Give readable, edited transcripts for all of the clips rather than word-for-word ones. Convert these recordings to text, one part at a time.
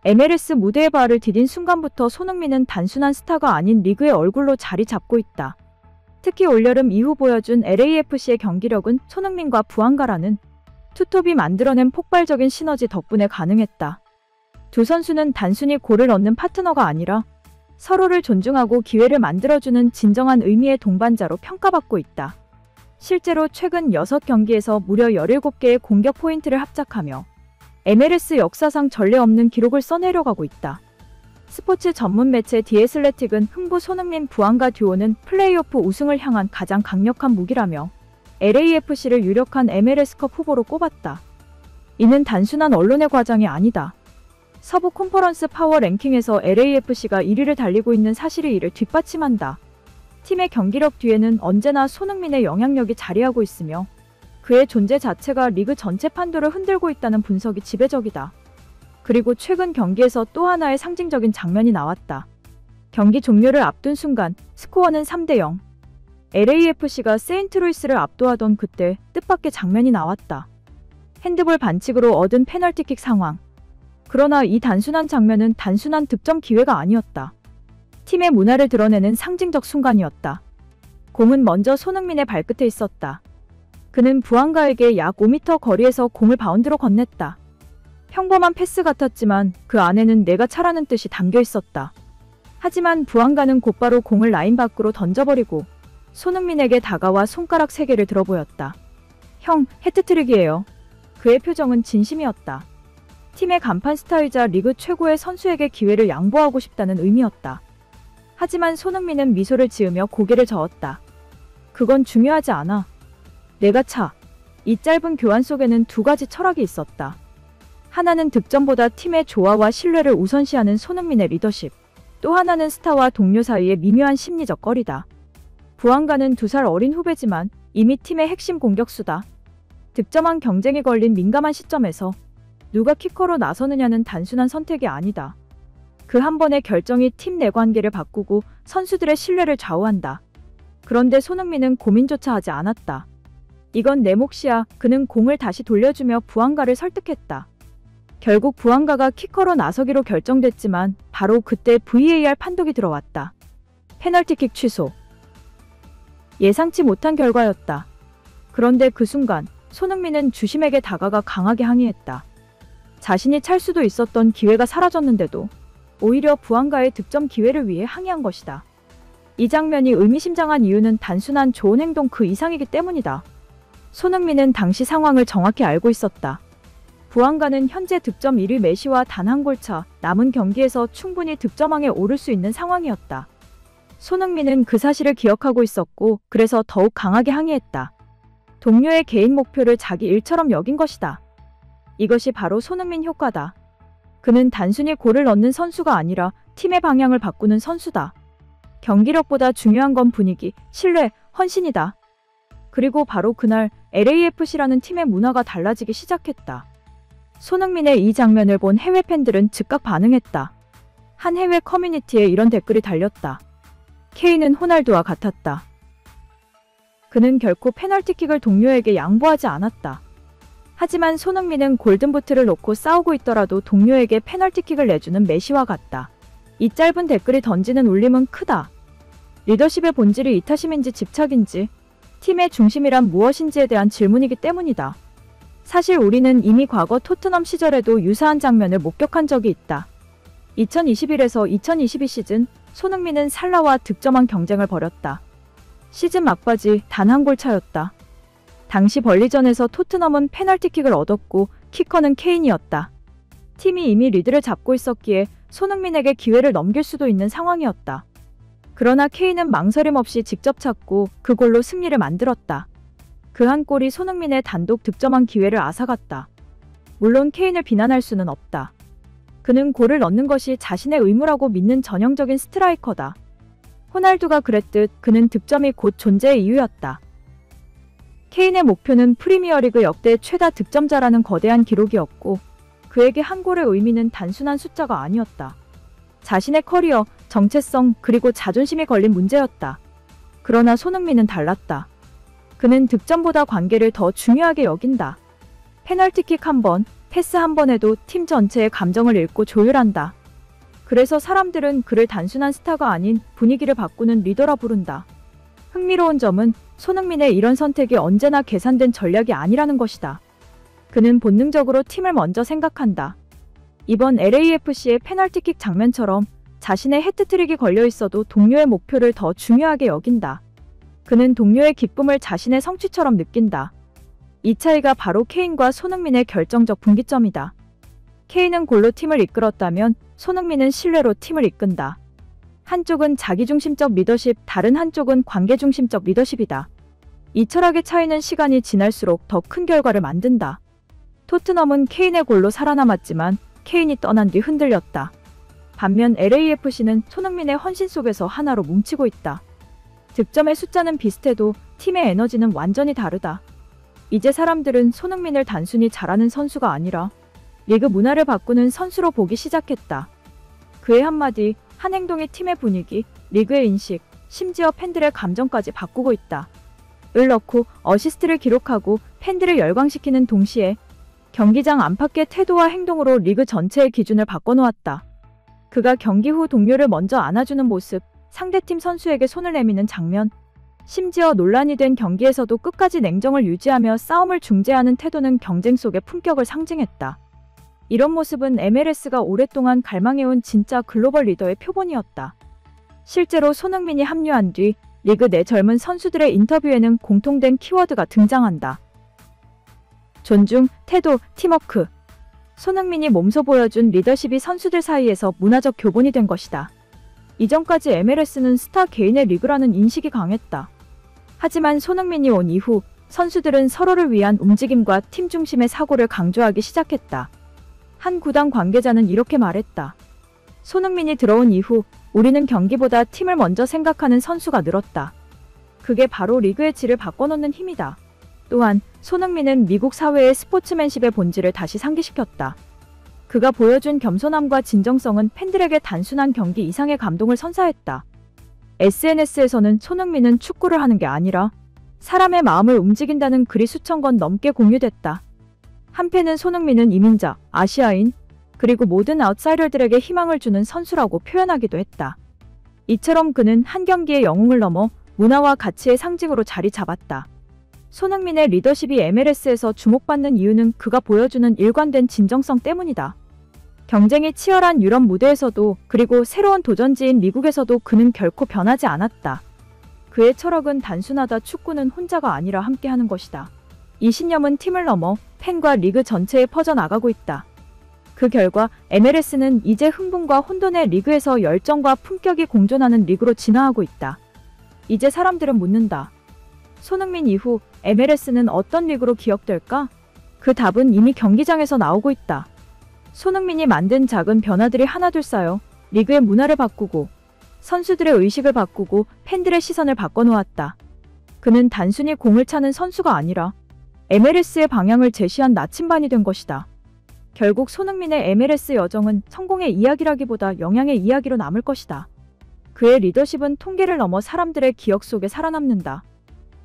MLS 무대에 발을 디딘 순간부터 손흥민은 단순한 스타가 아닌 리그의 얼굴로 자리 잡고 있다. 특히 올여름 이후 보여준 LAFC의 경기력은 손흥민과 부안가라는 투톱이 만들어낸 폭발적인 시너지 덕분에 가능했다. 두 선수는 단순히 골을 넣는 파트너가 아니라 서로를 존중하고 기회를 만들어주는 진정한 의미의 동반자로 평가받고 있다. 실제로 최근 6경기에서 무려 17개의 공격 포인트를 합작하며 MLS 역사상 전례 없는 기록을 써내려가고 있다. 스포츠 전문 매체 디 애슬레틱은 흥부 손흥민 부안가 듀오는 플레이오프 우승을 향한 가장 강력한 무기라며 LAFC를 유력한 MLS컵 후보로 꼽았다. 이는 단순한 언론의 과장이 아니다. 서부 컨퍼런스 파워 랭킹에서 LAFC가 1위를 달리고 있는 사실이 이를 뒷받침한다. 팀의 경기력 뒤에는 언제나 손흥민의 영향력이 자리하고 있으며 그의 존재 자체가 리그 전체 판도를 흔들고 있다는 분석이 지배적이다. 그리고 최근 경기에서 또 하나의 상징적인 장면이 나왔다. 경기 종료를 앞둔 순간 스코어는 3대0. LAFC가 세인트루이스를 압도하던 그때 뜻밖의 장면이 나왔다. 핸드볼 반칙으로 얻은 페널티킥 상황. 그러나 이 단순한 장면은 단순한 득점 기회가 아니었다. 팀의 문화를 드러내는 상징적 순간이었다. 공은 먼저 손흥민의 발끝에 있었다. 그는 부안가에게 약 5m 거리에서 공을 바운드로 건넸다. 평범한 패스 같았지만 그 안에는 내가 차라는 뜻이 담겨 있었다. 하지만 부안가는 곧바로 공을 라인 밖으로 던져버리고 손흥민에게 다가와 손가락 3개를 들어보였다. 형, 해트트릭이에요. 그의 표정은 진심이었다. 팀의 간판 스타이자 리그 최고의 선수에게 기회를 양보하고 싶다는 의미였다. 하지만 손흥민은 미소를 지으며 고개를 저었다. 그건 중요하지 않아. 내가 차. 이 짧은 교환 속에는 두 가지 철학이 있었다. 하나는 득점보다 팀의 조화와 신뢰를 우선시하는 손흥민의 리더십. 또 하나는 스타와 동료 사이의 미묘한 심리적 거리다. 부안가는 2살 어린 후배지만 이미 팀의 핵심 공격수다. 득점왕 경쟁이 걸린 민감한 시점에서 누가 키커로 나서느냐는 단순한 선택이 아니다. 그 한 번의 결정이 팀 내 관계를 바꾸고 선수들의 신뢰를 좌우한다. 그런데 손흥민은 고민조차 하지 않았다. 이건 내 몫이야. 그는 공을 다시 돌려주며 부안가를 설득했다. 결국 부안가가 키커로 나서기로 결정됐지만 바로 그때 VAR 판독이 들어왔다. 페널티킥 취소. 예상치 못한 결과였다. 그런데 그 순간 손흥민은 주심에게 다가가 강하게 항의했다. 자신이 찰 수도 있었던 기회가 사라졌는데도 오히려 부안가의 득점 기회를 위해 항의한 것이다. 이 장면이 의미심장한 이유는 단순한 좋은 행동 그 이상이기 때문이다. 손흥민은 당시 상황을 정확히 알고 있었다. 부안가는 현재 득점 1위 메시와 단 한 골 차, 남은 경기에서 충분히 득점왕에 오를 수 있는 상황이었다. 손흥민은 그 사실을 기억하고 있었고 그래서 더욱 강하게 항의했다. 동료의 개인 목표를 자기 일처럼 여긴 것이다. 이것이 바로 손흥민 효과다. 그는 단순히 골을 넣는 선수가 아니라 팀의 방향을 바꾸는 선수다. 경기력보다 중요한 건 분위기, 신뢰, 헌신이다. 그리고 바로 그날 LAFC라는 팀의 문화가 달라지기 시작했다. 손흥민의 이 장면을 본 해외 팬들은 즉각 반응했다. 한 해외 커뮤니티에 이런 댓글이 달렸다. 케인은 호날두와 같았다. 그는 결코 페널티킥을 동료에게 양보하지 않았다. 하지만 손흥민은 골든부트를 놓고 싸우고 있더라도 동료에게 페널티킥을 내주는 메시와 같다. 이 짧은 댓글이 던지는 울림은 크다. 리더십의 본질이 이타심인지 집착인지, 팀의 중심이란 무엇인지에 대한 질문이기 때문이다. 사실 우리는 이미 과거 토트넘 시절에도 유사한 장면을 목격한 적이 있다. 2021에서 2022 시즌 손흥민은 살라와 득점왕 경쟁을 벌였다. 시즌 막바지 단 한 골 차였다. 당시 벌리전에서 토트넘은 페널티킥을 얻었고 키커는 케인이었다. 팀이 이미 리드를 잡고 있었기에 손흥민에게 기회를 넘길 수도 있는 상황이었다. 그러나 케인은 망설임 없이 직접 찾고 그 골로 승리를 만들었다. 그 한 골이 손흥민의 단독 득점왕 기회를 앗아갔다. 물론 케인을 비난할 수는 없다. 그는 골을 넣는 것이 자신의 의무라고 믿는 전형적인 스트라이커다. 호날두가 그랬듯 그는 득점이 곧 존재의 이유였다. 케인의 목표는 프리미어리그 역대 최다 득점자라는 거대한 기록이었고 그에게 한 골의 의미는 단순한 숫자가 아니었다. 자신의 커리어, 정체성, 그리고 자존심이 걸린 문제였다. 그러나 손흥민은 달랐다. 그는 득점보다 관계를 더 중요하게 여긴다. 페널티킥 한 번, 패스 한 번에도 팀 전체의 감정을 읽고 조율한다. 그래서 사람들은 그를 단순한 스타가 아닌 분위기를 바꾸는 리더라 부른다. 흥미로운 점은 손흥민의 이런 선택이 언제나 계산된 전략이 아니라는 것이다. 그는 본능적으로 팀을 먼저 생각한다. 이번 LAFC의 페널티킥 장면처럼 자신의 해트트릭이 걸려 있어도 동료의 목표를 더 중요하게 여긴다. 그는 동료의 기쁨을 자신의 성취처럼 느낀다. 이 차이가 바로 케인과 손흥민의 결정적 분기점이다. 케인은 골로 팀을 이끌었다면 손흥민은 신뢰로 팀을 이끈다. 한쪽은 자기중심적 리더십, 다른 한쪽은 관계중심적 리더십이다. 이 철학의 차이는 시간이 지날수록 더 큰 결과를 만든다. 토트넘은 케인의 골로 살아남았지만 케인이 떠난 뒤 흔들렸다. 반면 LAFC는 손흥민의 헌신 속에서 하나로 뭉치고 있다. 득점의 숫자는 비슷해도 팀의 에너지는 완전히 다르다. 이제 사람들은 손흥민을 단순히 잘하는 선수가 아니라 리그 문화를 바꾸는 선수로 보기 시작했다. 그의 한마디, 한 행동이 팀의 분위기, 리그의 인식, 심지어 팬들의 감정까지 바꾸고 있다. 을 넣고 어시스트를 기록하고 팬들을 열광시키는 동시에 경기장 안팎의 태도와 행동으로 리그 전체의 기준을 바꿔놓았다. 그가 경기 후 동료를 먼저 안아주는 모습, 상대팀 선수에게 손을 내미는 장면, 심지어 논란이 된 경기에서도 끝까지 냉정을 유지하며 싸움을 중재하는 태도는 경쟁 속의 품격을 상징했다. 이런 모습은 MLS가 오랫동안 갈망해온 진짜 글로벌 리더의 표본이었다. 실제로 손흥민이 합류한 뒤 리그 내 젊은 선수들의 인터뷰에는 공통된 키워드가 등장한다. 존중, 태도, 팀워크. 손흥민이 몸소 보여준 리더십이 선수들 사이에서 문화적 교본이 된 것이다. 이전까지 MLS는 스타 개인의 리그라는 인식이 강했다. 하지만 손흥민이 온 이후 선수들은 서로를 위한 움직임과 팀 중심의 사고를 강조하기 시작했다. 한 구단 관계자는 이렇게 말했다. 손흥민이 들어온 이후 우리는 경기보다 팀을 먼저 생각하는 선수가 늘었다. 그게 바로 리그의 질을 바꿔놓는 힘이다. 또한 손흥민은 미국 사회의 스포츠맨십의 본질을 다시 상기시켰다. 그가 보여준 겸손함과 진정성은 팬들에게 단순한 경기 이상의 감동을 선사했다. SNS에서는 손흥민은 축구를 하는 게 아니라 사람의 마음을 움직인다는 글이 수천 건 넘게 공유됐다. 한편은 손흥민은 이민자, 아시아인, 그리고 모든 아웃사이더들에게 희망을 주는 선수라고 표현하기도 했다. 이처럼 그는 한 경기의 영웅을 넘어 문화와 가치의 상징으로 자리 잡았다. 손흥민의 리더십이 MLS에서 주목받는 이유는 그가 보여주는 일관된 진정성 때문이다. 경쟁이 치열한 유럽 무대에서도 그리고 새로운 도전지인 미국에서도 그는 결코 변하지 않았다. 그의 철학은 단순하다. 축구는 혼자가 아니라 함께하는 것이다. 이 신념은 팀을 넘어 팬과 리그 전체에 퍼져나가고 있다. 그 결과 MLS는 이제 흥분과 혼돈의 리그에서 열정과 품격이 공존하는 리그로 진화하고 있다. 이제 사람들은 묻는다. 손흥민 이후 MLS는 어떤 리그로 기억될까? 그 답은 이미 경기장에서 나오고 있다. 손흥민이 만든 작은 변화들이 하나둘 쌓여 리그의 문화를 바꾸고 선수들의 의식을 바꾸고 팬들의 시선을 바꿔놓았다. 그는 단순히 공을 차는 선수가 아니라 MLS의 방향을 제시한 나침반이 된 것이다. 결국 손흥민의 MLS 여정은 성공의 이야기라기보다 영향의 이야기로 남을 것이다. 그의 리더십은 통계를 넘어 사람들의 기억 속에 살아남는다.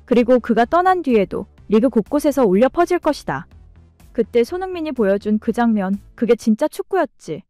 그리고 그가 떠난 뒤에도 리그 곳곳에서 울려 퍼질 것이다. 그때 손흥민이 보여준 그 장면, 그게 진짜 축구였지.